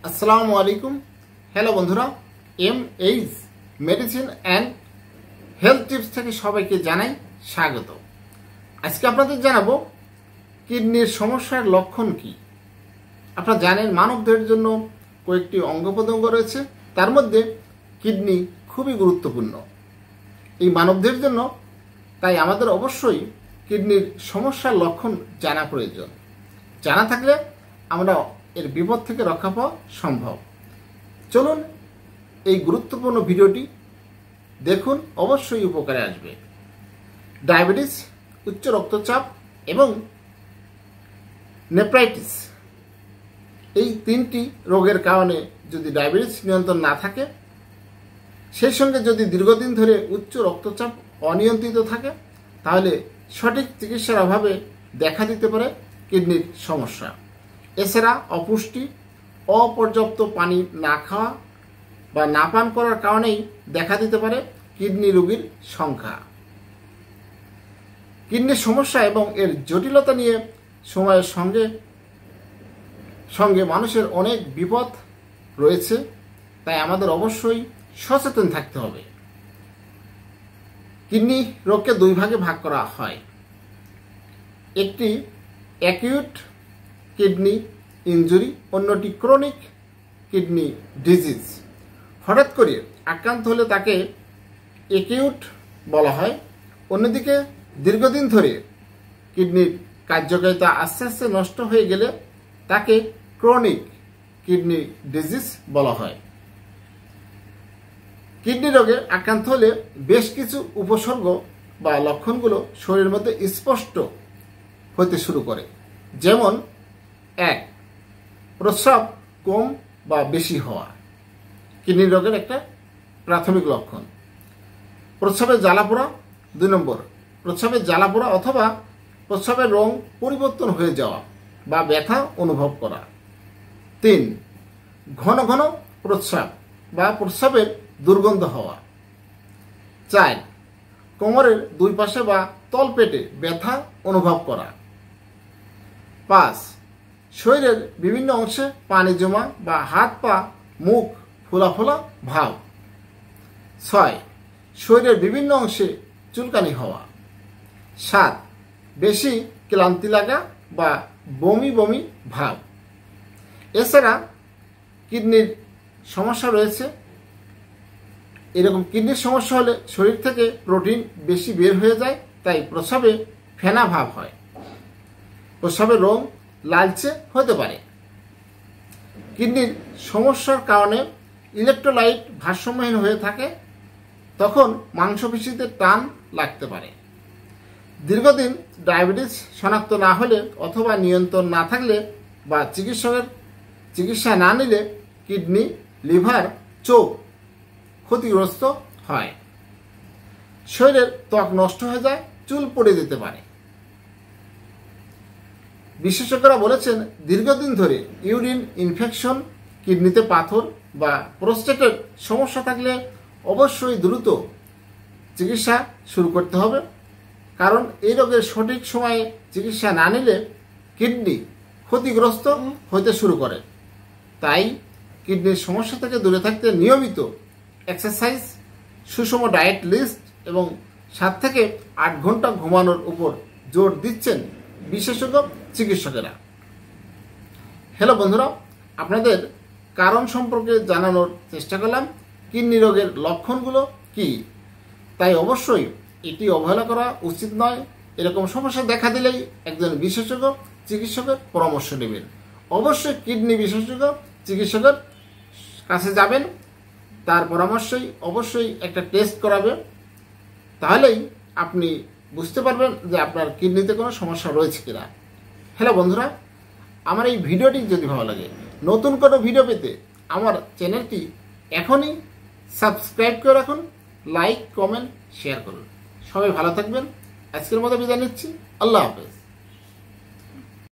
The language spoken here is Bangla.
আসসালামু আলাইকুম। হ্যালো বন্ধুরা, MH medicine and health tips থেকে সবাইকে জানাই স্বাগত। আজকে আপনাদের জানাবো কিডনির সমস্যার লক্ষণ কি। আপনারা জানেন মানবদেহের জন্য কয়েকটি অঙ্গ প্রত্যঙ্গ রয়েছে, তার মধ্যে কিডনি খুবই গুরুত্বপূর্ণ এই মানবদেহের জন্য। তাই আমাদের অবশ্যই কিডনির সমস্যার লক্ষণ জানা প্রয়োজন। জানা থাকলে আমরা এর বিপদ থেকে রক্ষা পাওয়া সম্ভব। চলুন এই গুরুত্বপূর্ণ ভিডিওটি দেখুন, অবশ্যই উপকারে আসবে। ডায়াবেটিস, উচ্চ রক্তচাপ এবং নেফ্রাইটিস, এই তিনটি রোগের কারণে যদি ডায়াবেটিস নিয়ন্ত্রণ না থাকে, সেই সঙ্গে যদি দীর্ঘদিন ধরে উচ্চ রক্তচাপ অনিয়ন্ত্রিত থাকে, তাহলে সঠিক চিকিৎসার অভাবে দেখা দিতে পারে কিডনির সমস্যা। এছাড়া অপুষ্টি, অপর্যাপ্ত পানি না খাওয়া বা না পান করার কারণেই দেখা দিতে পারে কিডনি রোগীর সংখ্যা। কিডনির সমস্যা এবং এর জটিলতা নিয়ে সময়ের সঙ্গে সঙ্গে মানুষের অনেক বিপদ রয়েছে, তাই আমাদের অবশ্যই সচেতন থাকতে হবে। কিডনি রোগকে দুই ভাগে ভাগ করা হয়। একটি অ্যাকিউট কিডনি ইনজুরি, অন্যটি ক্রনিক কিডনি ডিজিজ। হঠাৎ করে আক্রান্ত হলে তাকে অ্যাকিউট বলা হয়। অন্যদিকে দীর্ঘদিন ধরে কিডনির কার্যকারিতা আস্তে আস্তে নষ্ট হয়ে গেলে তাকে ক্রনিক কিডনি ডিজিজ বলা হয়। কিডনি রোগে আক্রান্ত হলে বেশ কিছু উপসর্গ বা লক্ষণগুলো শরীরের মধ্যে স্পষ্ট হতে শুরু করে। যেমন 1. প্রস্রাব কম বা বেশি হওয়া কিডনি রোগের একটা প্রাথমিক লক্ষণ। প্রস্রাবের জ্বালাপোড়া। 2 নম্বর, প্রস্রাবের জ্বালাপোড়া অথবা প্রস্রাবের রং পরিবর্তন হয়ে যাওয়া বা ব্যথা অনুভব করা। 3. ঘন ঘন প্রস্রাব বা প্রস্রাবের দুর্গন্ধ হওয়া। 4. কোমরের দুই পাশে বা তলপেটে ব্যথা অনুভব করা। 5. শরীরের বিভিন্ন অংশে পানি জমা বা হাত পা মুখ ফোলা ফোলা ভাব। 6. শরীরের বিভিন্ন অংশে চুলকানি হওয়া। 7. বেশি ক্লান্তি লাগা বা বমি বমি ভাব। এছাড়া কিডনির সমস্যা রয়েছে। এরকম কিডনির সমস্যা হলে শরীর থেকে প্রোটিন বেশি বের হয়ে যায়, তাই প্রস্রাবে ফেনা ভাব হয়। প্রস্রাবের রং লালচে হতে পারে। কিডনির সমস্যার কারণে ইলেকট্রোলাইট ভারসাম্যহীন হয়ে থাকে, তখন মাংসপেশিতে টান লাগতে পারে। দীর্ঘদিন ডায়াবেটিস শনাক্ত না হলে অথবা নিয়ন্ত্রণ না থাকলে বা চিকিৎসকের চিকিৎসা না নিলে কিডনি, লিভার, চোখ ক্ষতিগ্রস্ত হয়। শরীরের ত্বক নষ্ট হয়ে যায়, চুল পড়ে যেতে পারে। বিশেষজ্ঞরা বলেছেন, দীর্ঘদিন ধরে ইউরিন ইনফেকশন, কিডনিতে পাথর বা প্রোস্টেটের সমস্যা থাকলে অবশ্যই দ্রুত চিকিৎসা শুরু করতে হবে, কারণ এই রোগের সঠিক সময়ে চিকিৎসা না নিলে কিডনি ক্ষতিগ্রস্ত হতে শুরু করে। তাই কিডনির সমস্যা থেকে দূরে থাকতে নিয়মিত এক্সারসাইজ, সুষম ডায়েট লিস্ট এবং 7 থেকে 8 ঘন্টা ঘুমানোর উপর জোর দিচ্ছেন বিশেষজ্ঞ চিকিৎসকেরা। হ্যালো বন্ধুরা, আপনাদের কারণ সম্পর্কে জানানোর চেষ্টা করলাম। কিডনি রোগের লক্ষণগুলো কি, তাই অবশ্যই এটি অবহেলা করা উচিত নয়। এরকম সমস্যা দেখা দিলেই একজন বিশেষজ্ঞ চিকিৎসকের পরামর্শ নেবেন। অবশ্যই কিডনি বিশেষজ্ঞ চিকিৎসকের কাছে যাবেন, তার পরামর্শেই অবশ্যই একটা টেস্ট করাবে, তাহলেই আপনি বুঝতে পারবেন যে আপনার কিডনিতে কোনো সমস্যা রয়েছে কিনা। হ্যালো বন্ধুরা, আমার এই ভিডিওটি যদি ভালো লাগে, নতুন কোনো ভিডিও পেতে আমার চ্যানেলটি এখনই সাবস্ক্রাইব করে রাখুন, লাইক, কমেন্ট, শেয়ার করুন। সবাই ভালো থাকবেন। আজকের মতো বিদায় নিচ্ছি। আল্লাহ হাফেজ।